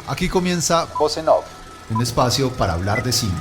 Aquí comienza Voz en Off, un espacio para hablar de cine.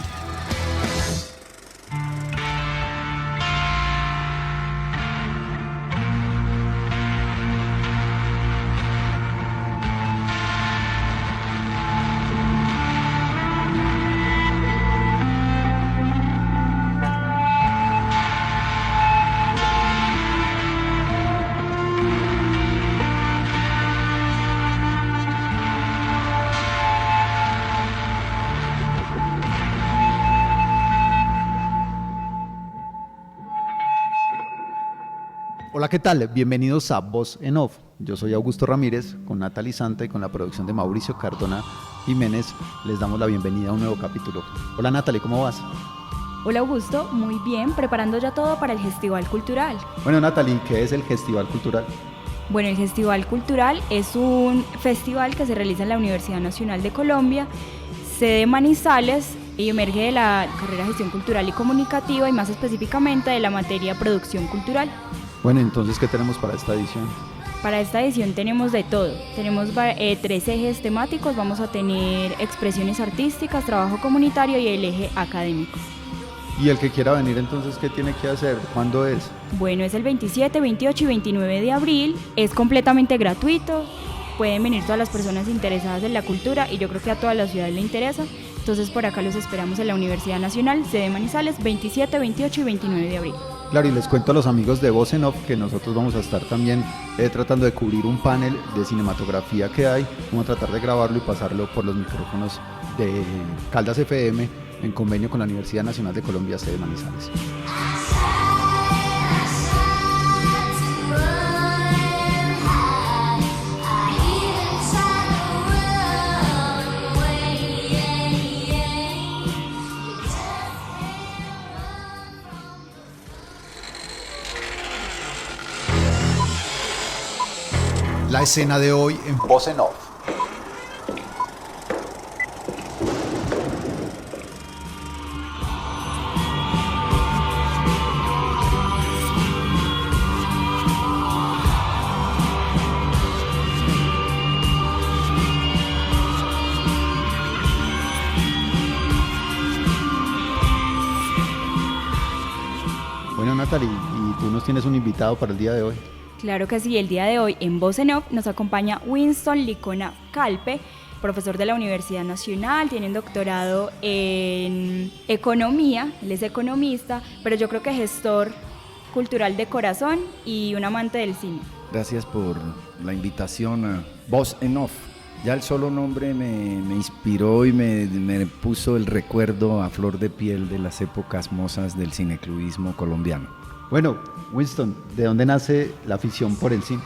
Hola, ¿qué tal? Bienvenidos a Voz en Off. Yo soy Augusto Ramírez, con Natalie Santa y con la producción de Mauricio Cardona Jiménez. Les damos la bienvenida a un nuevo capítulo. Hola Natalie, ¿cómo vas? Hola Augusto, muy bien, preparando ya todo para el Festival Cultural. Bueno Natalie, ¿qué es el Festival Cultural? Bueno, el Festival Cultural es un festival que se realiza en la Universidad Nacional de Colombia, sede Manizales, y emerge de la carrera Gestión Cultural y Comunicativa y más específicamente de la materia Producción Cultural. Bueno, entonces, ¿qué tenemos para esta edición? Para esta edición tenemos de todo. Tenemos 3 ejes temáticos. Vamos a tener expresiones artísticas, trabajo comunitario y el eje académico. Y el que quiera venir, entonces, ¿qué tiene que hacer? ¿Cuándo es? Bueno, es el 27, 28 y 29 de abril. Es completamente gratuito. Pueden venir todas las personas interesadas en la cultura y yo creo que a toda la ciudad le interesa. Entonces, por acá los esperamos en la Universidad Nacional, sede Manizales, 27, 28 y 29 de abril. Claro, y les cuento a los amigos de Voz en Off que nosotros vamos a estar también tratando de cubrir un panel de cinematografía que hay. Vamos a tratar de grabarlo y pasarlo por los micrófonos de Caldas FM en convenio con la Universidad Nacional de Colombia, sede Manizales. La escena de hoy en Voz en Off. Bueno, Natalie, y tú nos tienes un invitado para el día de hoy. Claro que sí, el día de hoy en Voz en Off nos acompaña Winston Licona Calpe, profesor de la Universidad Nacional, tiene un doctorado en economía, él es economista, pero yo creo que gestor cultural de corazón y un amante del cine. Gracias por la invitación a Voz en Off. Ya el solo nombre me inspiró y me puso el recuerdo a flor de piel de las épocas mozas del cineclubismo colombiano. Bueno, Winston, ¿de dónde nace la afición por el cine?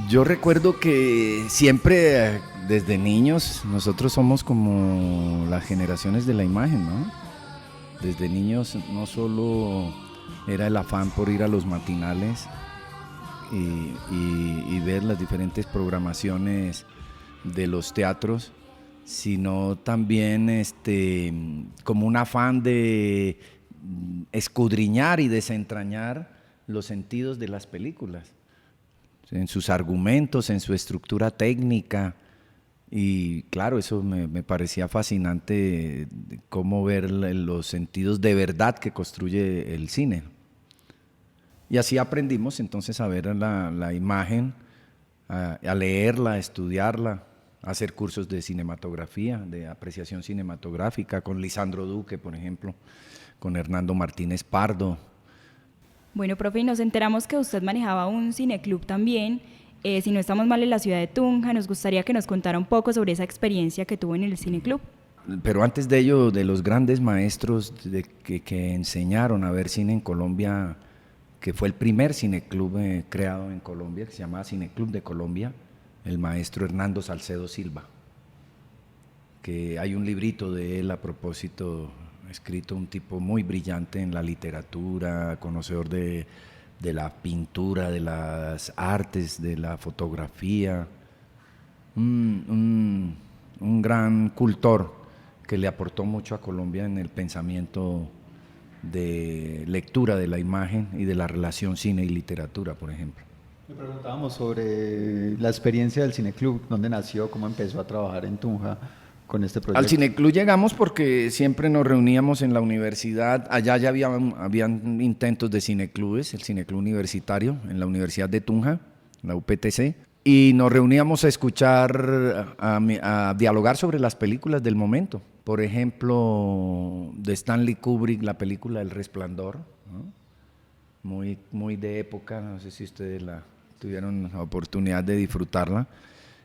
Yo recuerdo que siempre, desde niños, nosotros somos como las generaciones de la imagen, ¿no? Desde niños no solo era el afán por ir a los matinales y ver las diferentes programaciones de los teatros, sino también como un afán de escudriñar y desentrañar los sentidos de las películas, en sus argumentos, en su estructura técnica, y claro, eso me parecía fascinante, cómo ver los sentidos de verdad que construye el cine. Y así aprendimos entonces a ver la imagen, a leerla, a estudiarla, a hacer cursos de cinematografía, de apreciación cinematográfica, con Lisandro Duque, por ejemplo, con Hernando Martínez Pardo. Bueno, profe, y nos enteramos que usted manejaba un cineclub también, si no estamos mal, en la ciudad de Tunja. Nos gustaría que nos contara un poco sobre esa experiencia que tuvo en el cineclub. Pero antes de ello, de los grandes maestros que enseñaron a ver cine en Colombia, que fue el primer cineclub creado en Colombia, que se llamaba Cineclub de Colombia, el maestro Hernando Salcedo Silva, que hay un librito de él a propósito, escrito, un tipo muy brillante en la literatura, conocedor de la pintura, de las artes, de la fotografía, un gran cultor que le aportó mucho a Colombia en el pensamiento de lectura de la imagen y de la relación cine y literatura, por ejemplo. Me preguntábamos sobre la experiencia del Cineclub, dónde nació, cómo empezó a trabajar en Tunja con este proyecto. Al Cineclub llegamos porque siempre nos reuníamos en la universidad. Allá ya habían intentos de cineclubes, el Cineclub Universitario en la Universidad de Tunja, la UPTC, y nos reuníamos a escuchar, a dialogar sobre las películas del momento. Por ejemplo, de Stanley Kubrick, la película El Resplandor, ¿no? Muy de época, no sé si ustedes tuvieron la oportunidad de disfrutarla.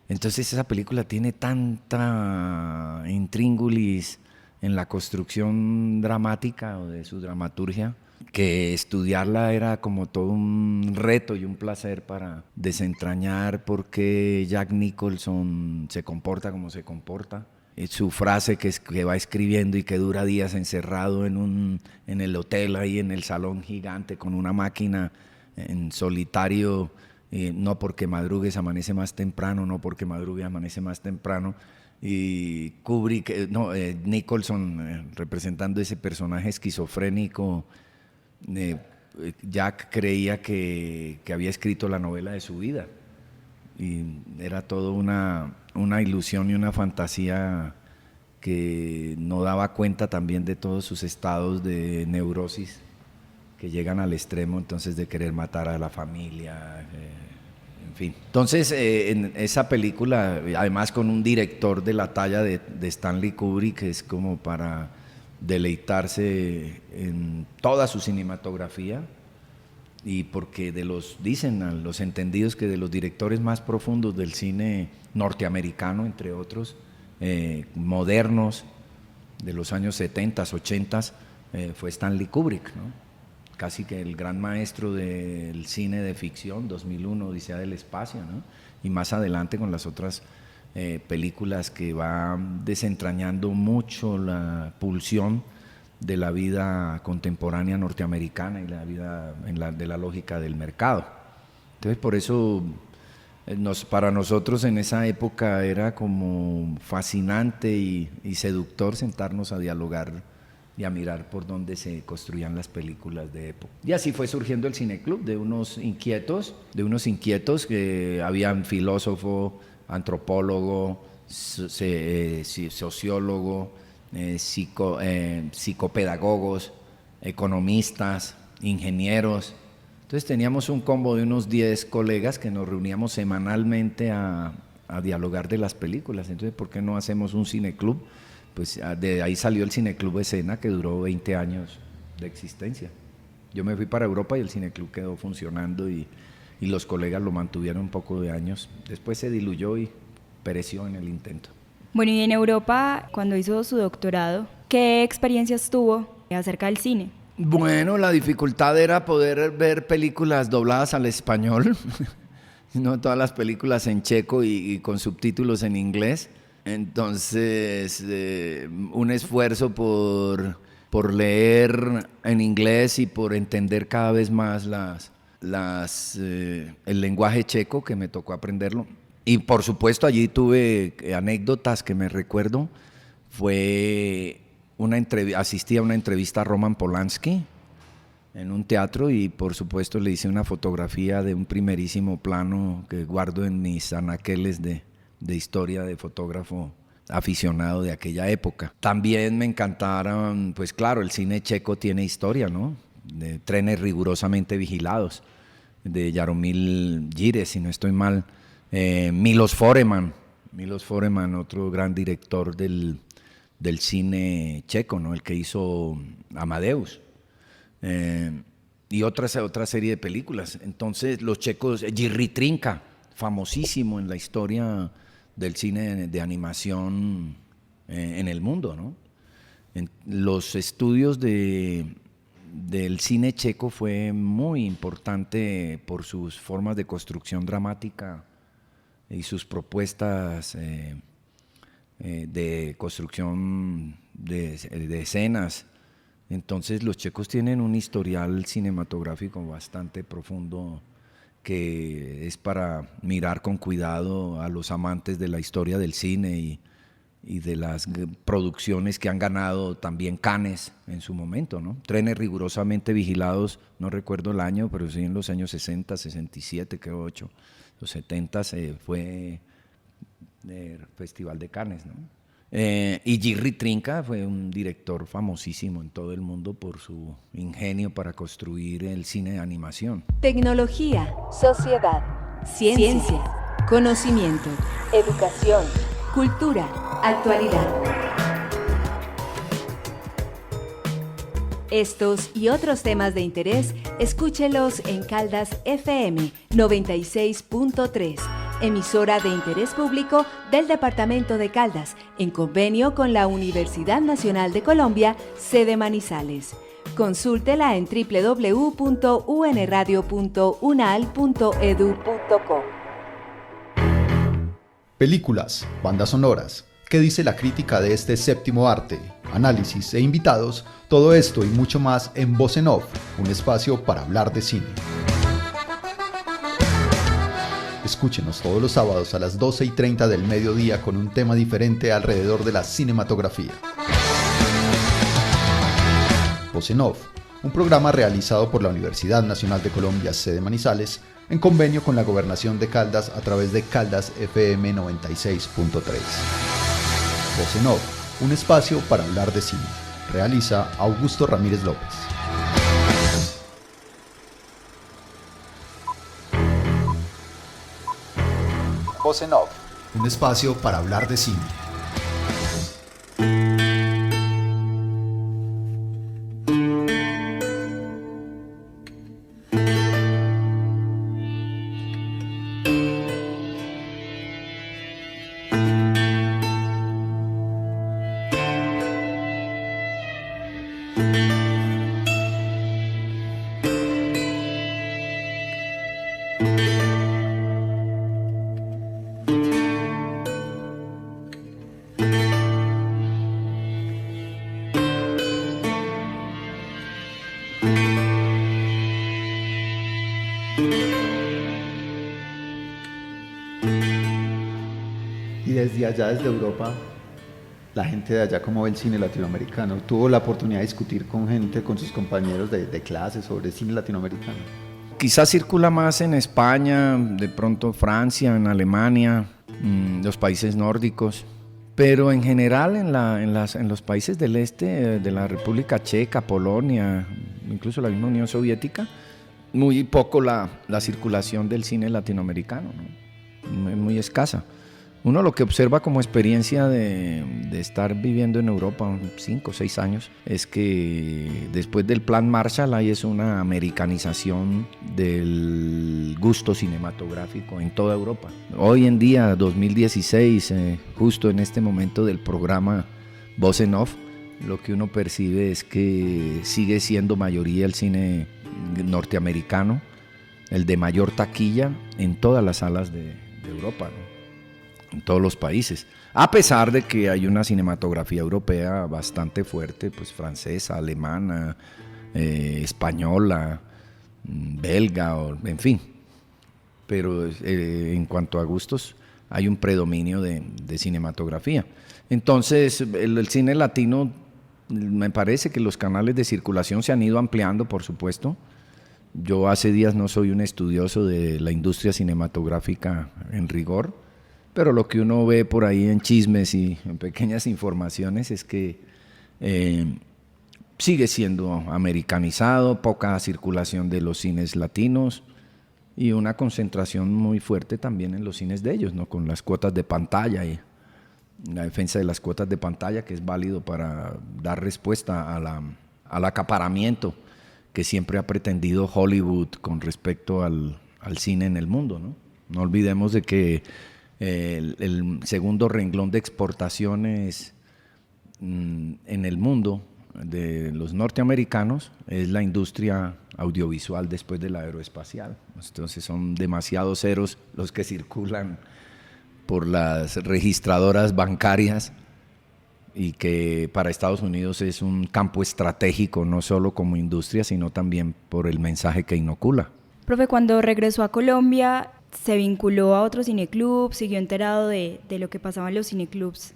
Entonces esa película tiene tanta intríngulis en la construcción dramática o de su dramaturgia, que estudiarla era como todo un reto y un placer para desentrañar por qué Jack Nicholson se comporta como se comporta. Su frase que va escribiendo y que dura días encerrado en el hotel, ahí en el salón gigante con una máquina en solitario, no porque madrugues amanece más temprano, no porque madrugue amanece más temprano. Y Kubrick, Nicholson representando ese personaje esquizofrénico, Jack creía que había escrito la novela de su vida. Y era todo una ilusión y una fantasía que no daba cuenta también de todos sus estados de neurosis que llegan al extremo entonces de querer matar a la familia, en fin. Entonces en esa película, además con un director de la talla de Stanley Kubrick, que es como para deleitarse en toda su cinematografía, y porque dicen a los entendidos que de los directores más profundos del cine norteamericano, entre otros, modernos, de los años 70, 80, fue Stanley Kubrick, ¿no? Casi que el gran maestro del cine de ficción, 2001, Odisea del Espacio, ¿no? Y más adelante con las otras películas que van desentrañando mucho la pulsión de la vida contemporánea norteamericana y la vida de la lógica del mercado. Entonces, por eso para nosotros en esa época era como fascinante y seductor sentarnos a dialogar y a mirar por dónde se construían las películas de época. Y así fue surgiendo el Cineclub, de unos inquietos que habían filósofo, antropólogo, sociólogo, psicopedagogos, economistas, ingenieros. Entonces teníamos un combo de unos 10 colegas que nos reuníamos semanalmente a dialogar de las películas. Entonces, ¿por qué no hacemos un cineclub? Pues de ahí salió el Cineclub Escena, que duró 20 años de existencia. Yo me fui para Europa y el Cineclub quedó funcionando y los colegas lo mantuvieron un poco de años. Después se diluyó y pereció en el intento. Bueno, y en Europa, cuando hizo su doctorado, ¿qué experiencias tuvo acerca del cine? Bueno, la dificultad era poder ver películas dobladas al español, no todas las películas en checo y con subtítulos en inglés. Entonces, un esfuerzo por leer en inglés y por entender cada vez más el lenguaje checo, que me tocó aprenderlo. Y por supuesto allí tuve anécdotas que me recuerdo. Asistí a una entrevista a Roman Polanski en un teatro y por supuesto le hice una fotografía de un primerísimo plano que guardo en mis anaqueles de historia de fotógrafo aficionado de aquella época. También me encantaron, pues claro, el cine checo tiene historia, ¿no? De Trenes rigurosamente vigilados, de Jaromír Jiř, si no estoy mal. Milos Forman, otro gran director del cine checo, ¿no? El que hizo Amadeus, y otra serie de películas. Entonces los checos, Jiří Trnka, famosísimo en la historia del cine de animación en el mundo, ¿no? Los estudios del cine checo fue muy importante por sus formas de construcción dramática y sus propuestas de construcción de escenas. Entonces los checos tienen un historial cinematográfico bastante profundo que es para mirar con cuidado a los amantes de la historia del cine y de las producciones que han ganado también Cannes en su momento, ¿no? Trenes rigurosamente vigilados, no recuerdo el año, pero sí en los años 60, 67, creo 8, los 70 fue el Festival de Cannes, ¿no? Y Jerry Trinca fue un director famosísimo en todo el mundo por su ingenio para construir el cine de animación. Tecnología, sociedad, ciencia, conocimiento, educación, cultura, actualidad. Estos y otros temas de interés, escúchelos en Caldas FM 96.3, emisora de interés público del Departamento de Caldas, en convenio con la Universidad Nacional de Colombia, sede Manizales. Consúltela en www.unradio.unal.edu.co. Películas, bandas sonoras, ¿qué dice la crítica de este séptimo arte? Análisis e invitados, todo esto y mucho más en Voz en Off, un espacio para hablar de cine. Escúchenos todos los sábados a las 12:30 del mediodía con un tema diferente alrededor de la cinematografía. Voz en Off, un programa realizado por la Universidad Nacional de Colombia, sede Manizales, en convenio con la Gobernación de Caldas a través de Caldas FM 96.3. Voz en Off, un espacio para hablar de cine. Realiza Augusto Ramírez López. Voz en Off, un espacio para hablar de cine. Y desde allá, desde Europa, la gente de allá, ¿cómo ve el cine latinoamericano? ¿Tuvo la oportunidad de discutir con gente, con sus compañeros de clase sobre cine latinoamericano? Quizás circula más en España, de pronto Francia, en Alemania, los países nórdicos, pero en general en los países del este, de la República Checa, Polonia, incluso la misma Unión Soviética, muy poco la circulación del cine latinoamericano, ¿no? Es muy escasa. Uno lo que observa como experiencia de estar viviendo en Europa 5 o 6 años es que después del Plan Marshall hay una americanización del gusto cinematográfico en toda Europa. Hoy en día, 2016, justo en este momento del programa Voz en Off, lo que uno percibe es que sigue siendo mayoría el cine norteamericano, el de mayor taquilla en todas las salas de Europa, ¿no? En todos los países, a pesar de que hay una cinematografía europea bastante fuerte, pues francesa, alemana, española, belga, en fin, pero en cuanto a gustos hay un predominio de cinematografía. Entonces el cine latino, me parece que los canales de circulación se han ido ampliando, por supuesto. Yo hace días no soy un estudioso de la industria cinematográfica en rigor, pero lo que uno ve por ahí en chismes y en pequeñas informaciones es que sigue siendo americanizado, poca circulación de los cines latinos y una concentración muy fuerte también en los cines de ellos, ¿no? Con las cuotas de pantalla y la defensa de las cuotas de pantalla, que es válido para dar respuesta al acaparamiento que siempre ha pretendido Hollywood con respecto al cine en el mundo, ¿no? No olvidemos de que el segundo renglón de exportaciones en el mundo de los norteamericanos es la industria audiovisual después de la aeroespacial. Entonces son demasiados ceros los que circulan por las registradoras bancarias y que para Estados Unidos es un campo estratégico, no solo como industria, sino también por el mensaje que inocula. Profe, cuando regresó a Colombia, se vinculó a otro cineclub, siguió enterado de lo que pasaba en los cineclubs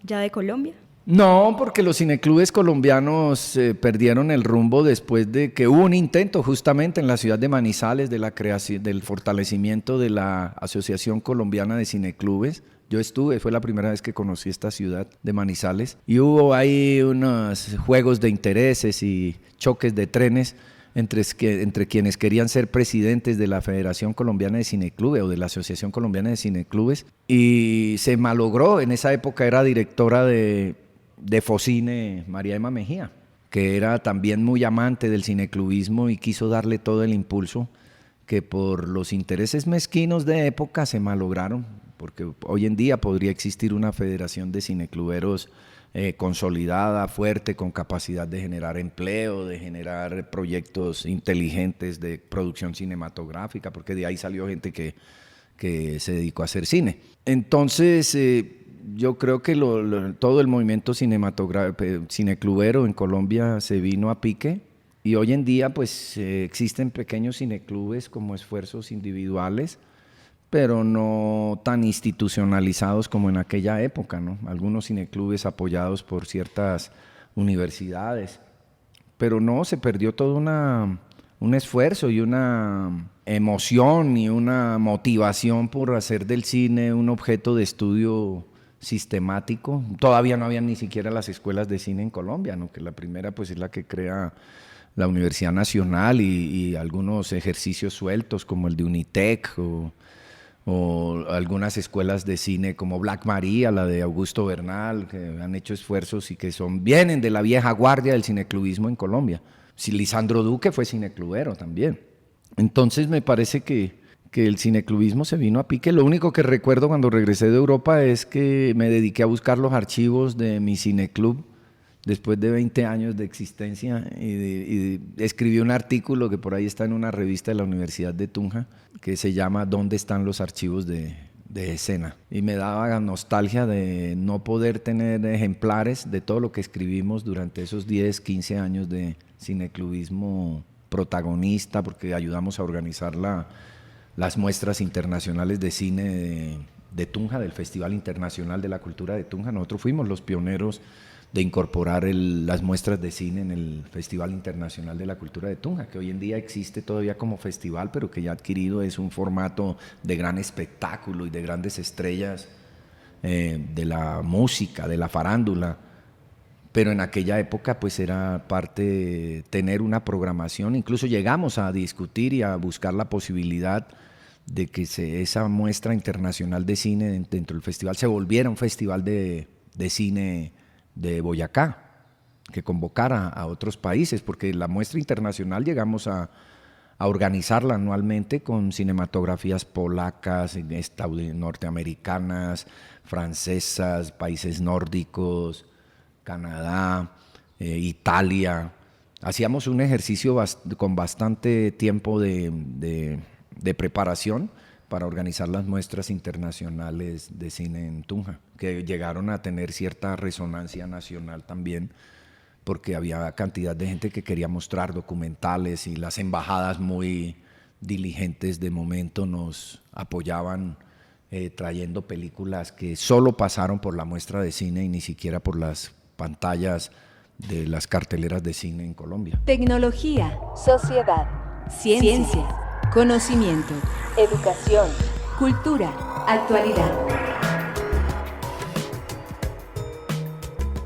ya de Colombia? No, porque los cineclubes colombianos perdieron el rumbo después de que hubo un intento justamente en la ciudad de Manizales de la creación, del fortalecimiento de la Asociación Colombiana de Cineclubes. Yo estuve, fue la primera vez que conocí esta ciudad de Manizales, y hubo ahí unos juegos de intereses y choques de trenes entre quienes querían ser presidentes de la Federación Colombiana de Cineclubes o de la Asociación Colombiana de Cineclubes, y se malogró. En esa época era directora de Focine María Emma Mejía, que era también muy amante del cineclubismo y quiso darle todo el impulso que por los intereses mezquinos de época se malograron, porque hoy en día podría existir una federación de cinecluberos consolidada, fuerte, con capacidad de generar empleo, de generar proyectos inteligentes de producción cinematográfica, porque de ahí salió gente que se dedicó a hacer cine. Entonces, yo creo que todo el movimiento cineclubero en Colombia se vino a pique, y hoy en día pues existen pequeños cineclubes como esfuerzos individuales, pero no tan institucionalizados como en aquella época, ¿no? Algunos cineclubes apoyados por ciertas universidades, pero no, se perdió todo un esfuerzo y una emoción y una motivación por hacer del cine un objeto de estudio sistemático. Todavía no había ni siquiera las escuelas de cine en Colombia, ¿no? Que la primera pues es la que crea la Universidad Nacional, y algunos ejercicios sueltos como el de Unitec o algunas escuelas de cine como Black Maria, la de Augusto Bernal, que han hecho esfuerzos y que vienen de la vieja guardia del cineclubismo en Colombia. Lisandro Duque fue cineclubero también. Entonces me parece que el cineclubismo se vino a pique. Lo único que recuerdo cuando regresé de Europa es que me dediqué a buscar los archivos de mi cineclub después de 20 años de existencia, y escribí un artículo que por ahí está en una revista de la Universidad de Tunja, que se llama ¿Dónde están los archivos de escena? Y me daba nostalgia de no poder tener ejemplares de todo lo que escribimos durante esos 10, 15 años de cineclubismo protagonista, porque ayudamos a organizar las muestras internacionales de cine de Tunja, del Festival Internacional de la Cultura de Tunja. Nosotros fuimos los pioneros de incorporar las muestras de cine en el Festival Internacional de la Cultura de Tunja, que hoy en día existe todavía como festival, pero que ya ha adquirido es un formato de gran espectáculo y de grandes estrellas de la música, de la farándula. Pero en aquella época pues era parte tener una programación. Incluso llegamos a discutir y a buscar la posibilidad de que esa muestra internacional de cine dentro del festival se volviera un festival de cine de Boyacá, que convocara a otros países, porque la muestra internacional llegamos a organizarla anualmente con cinematografías polacas, norteamericanas, francesas, países nórdicos, Canadá, Italia. Hacíamos un ejercicio con bastante tiempo de preparación para organizar las muestras internacionales de cine en Tunja, que llegaron a tener cierta resonancia nacional también, porque había cantidad de gente que quería mostrar documentales, y las embajadas muy diligentes de momento nos apoyaban trayendo películas que solo pasaron por la muestra de cine y ni siquiera por las pantallas de las carteleras de cine en Colombia. Tecnología, sociedad, ciencia, conocimiento, educación, cultura, actualidad.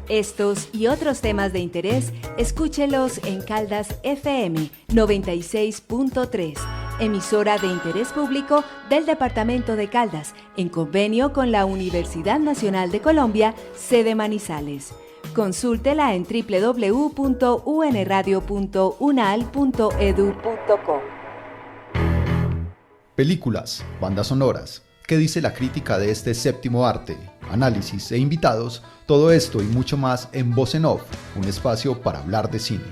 Estos y otros temas de interés, escúchelos en Caldas FM 96.3, emisora de interés público del Departamento de Caldas, en convenio con la Universidad Nacional de Colombia, sede Manizales. Consúltela en www.unradio.unal.edu.co. Películas, bandas sonoras, ¿qué dice la crítica de este séptimo arte? Análisis e invitados, todo esto y mucho más en Voz en Off, un espacio para hablar de cine.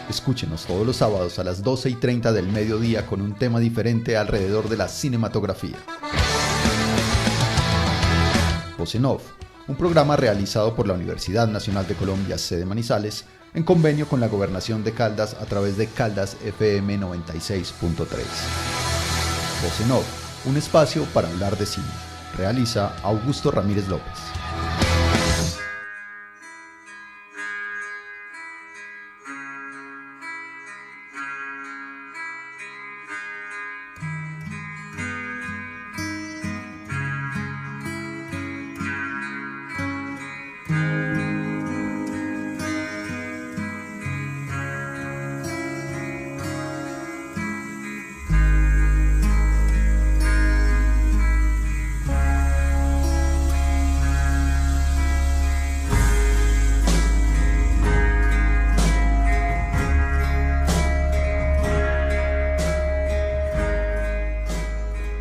Escúchenos todos los sábados a las 12:30 del mediodía con un tema diferente alrededor de la cinematografía. Voz en Off, un programa realizado por la Universidad Nacional de Colombia, sede Manizales, en convenio con la Gobernación de Caldas a través de Caldas FM 96.3. Voz en Off, un espacio para hablar de cine. Realiza Augusto Ramírez López.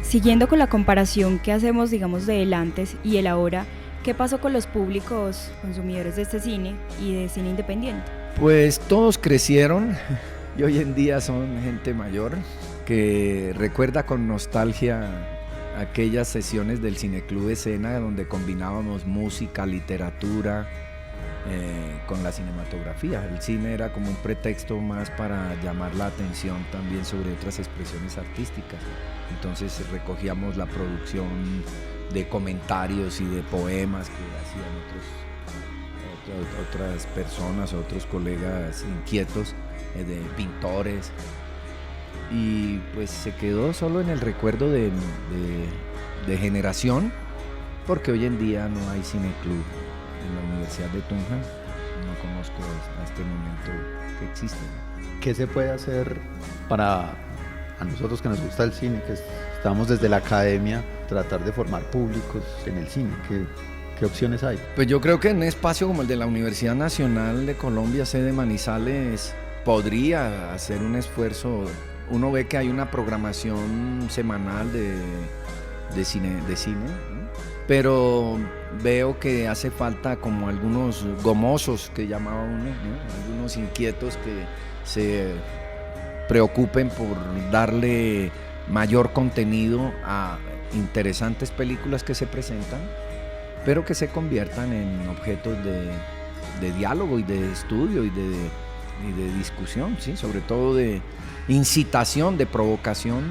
Siguiendo con la comparación que hacemos, digamos, del antes y el ahora, ¿qué pasó con los públicos consumidores de este cine y de cine independiente? Pues todos crecieron y hoy en día son gente mayor que recuerda con nostalgia aquellas sesiones del Cineclub Escena donde combinábamos música, literatura con la cinematografía. El cine era como un pretexto más para llamar la atención también sobre otras expresiones artísticas. Entonces recogíamos la producción de comentarios y de poemas que hacían otras personas, otros colegas inquietos, de pintores, y pues se quedó solo en el recuerdo de generación, porque hoy en día no hay cineclub en la Universidad de Tunja, no conozco a este momento que existe. ¿Qué se puede hacer para, a nosotros que nos gusta el cine, que estamos desde la academia, tratar de formar públicos en el cine? ¿Qué opciones hay? Pues yo creo que en un espacio como el de la Universidad Nacional de Colombia, sede Manizales, podría hacer un esfuerzo. Uno ve que hay una programación semanal de cine, ¿no? Pero veo que hace falta como algunos gomosos que llamaba uno, ¿no? Algunos inquietos que se preocupen por darle mayor contenido a interesantes películas que se presentan, pero que se conviertan en objetos de diálogo y de estudio y de discusión, ¿sí? Sobre todo de incitación, de provocación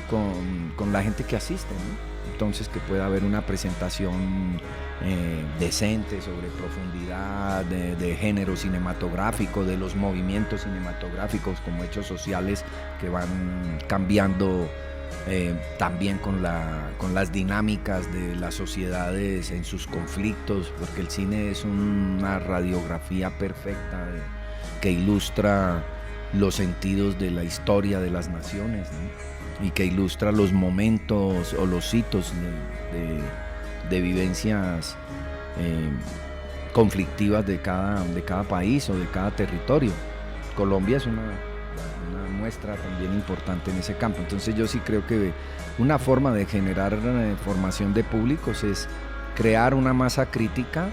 con la gente que asiste, ¿no? Entonces que pueda haber una presentación decente sobre profundidad de género cinematográfico, de los movimientos cinematográficos como hechos sociales que van cambiando también con las dinámicas de las sociedades en sus conflictos, porque el cine es una radiografía perfecta que ilustra los sentidos de la historia de las naciones, ¿no? Y que ilustra los momentos o los hitos de vivencias conflictivas de cada país o de cada territorio. Colombia es una muestra también importante en ese campo. Entonces yo sí creo que una forma de generar formación de públicos es crear una masa crítica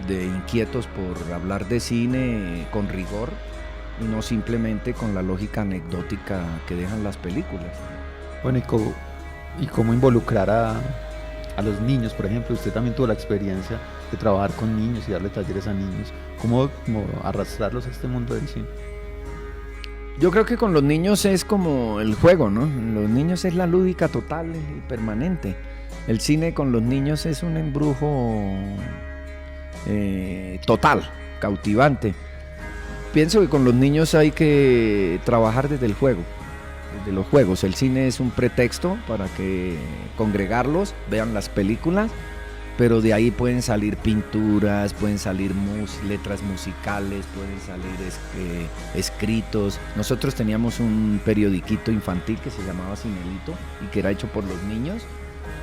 de inquietos por hablar de cine con rigor, y no simplemente con la lógica anecdótica que dejan las películas. Bueno, ¿y cómo involucrar a los niños? Por ejemplo, usted también tuvo la experiencia de trabajar con niños y darle talleres a niños. ¿Cómo arrastrarlos a este mundo del cine? Yo creo que con los niños es como el juego, ¿no? Los niños es la lúdica total y permanente. El cine con los niños es un embrujo total, cautivante. Pienso que con los niños hay que trabajar desde el juego, desde los juegos. El cine es un pretexto para que congregarlos, vean las películas, pero de ahí pueden salir pinturas, pueden salir letras musicales, pueden salir escritos. Nosotros teníamos un periodiquito infantil que se llamaba Cinelito y que era hecho por los niños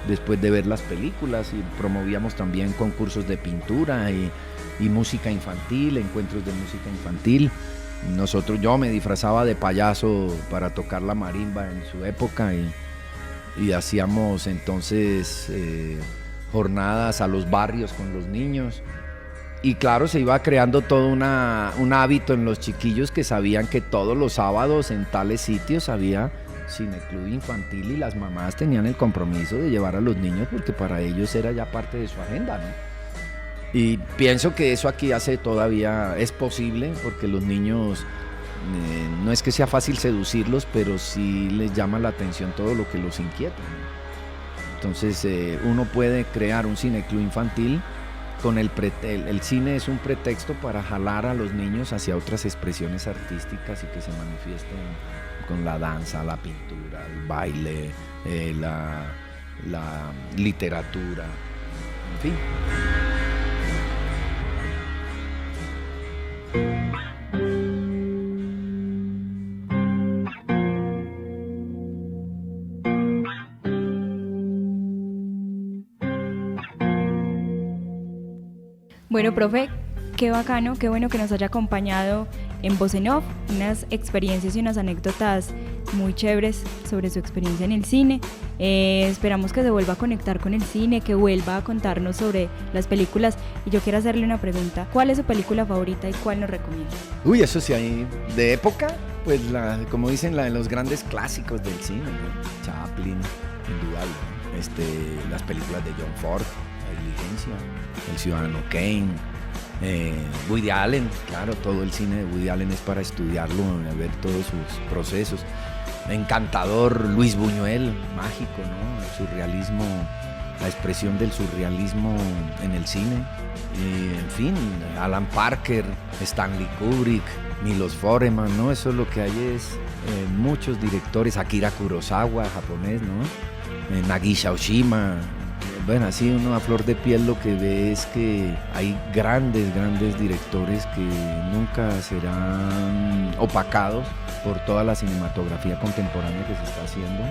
después de ver las películas, y promovíamos también concursos de pintura y música infantil, encuentros de música infantil. Yo me disfrazaba de payaso para tocar la marimba en su época y hacíamos entonces jornadas a los barrios con los niños. Y claro, se iba creando todo un hábito en los chiquillos que sabían que todos los sábados en tales sitios había cineclub infantil y las mamás tenían el compromiso de llevar a los niños porque para ellos era ya parte de su agenda, ¿no? Y pienso que eso aquí todavía es posible, porque los niños no es que sea fácil seducirlos, pero sí les llama la atención todo lo que los inquieta, ¿no? Entonces uno puede crear un cineclub infantil con el cine es un pretexto para jalar a los niños hacia otras expresiones artísticas y que se manifiesten con la danza, la pintura, el baile, la literatura, en fin. Bueno, profe, qué bacano, qué bueno que nos haya acompañado en Voz en Off, unas experiencias y unas anécdotas muy chéveres sobre su experiencia en el cine. Esperamos que se vuelva a conectar con el cine, que vuelva a contarnos sobre las películas. Y yo quiero hacerle una pregunta, ¿cuál es su película favorita y cuál nos recomienda? Uy, eso sí, hay de época, pues como dicen, la de los grandes clásicos del cine, ¿no? Chaplin, indudable, las películas de John Ford, La Diligencia, El Ciudadano Kane, Woody Allen, claro, todo el cine de Woody Allen es para estudiarlo, ver todos sus procesos. Encantador, Luis Buñuel, mágico, ¿no? El surrealismo, la expresión del surrealismo en el cine. Y, en fin, Alan Parker, Stanley Kubrick, Milos Forman, ¿no? Eso es lo que hay es muchos directores, Akira Kurosawa, japonés, ¿no? Nagisa Oshima. Bueno, así uno a flor de piel lo que ve es que hay grandes directores que nunca serán opacados por toda la cinematografía contemporánea que se está haciendo,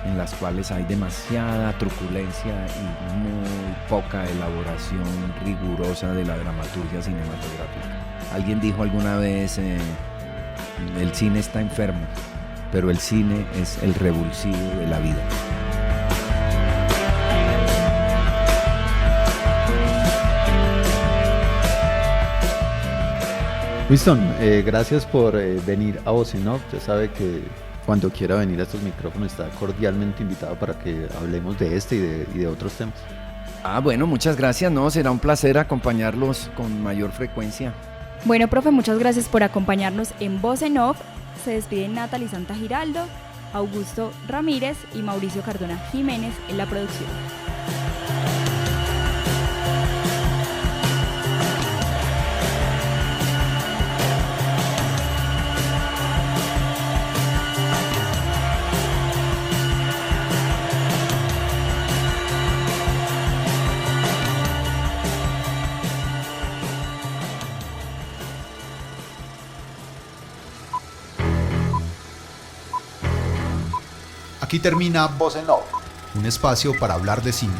en las cuales hay demasiada truculencia y muy poca elaboración rigurosa de la dramaturgia cinematográfica. Alguien dijo alguna vez, el cine está enfermo, pero el cine es el revulsivo de la vida. Winston, gracias por venir a Voz en Off. Ya sabe que cuando quiera venir a estos micrófonos está cordialmente invitado para que hablemos de este y de otros temas. Bueno, muchas gracias, no, será un placer acompañarlos con mayor frecuencia. Bueno, profe, muchas gracias por acompañarnos en Voz en Off. Se despiden Natalie Santa Giraldo, Augusto Ramírez y Mauricio Cardona Jiménez en la producción. Aquí termina Voz en Off, un espacio para hablar de cine.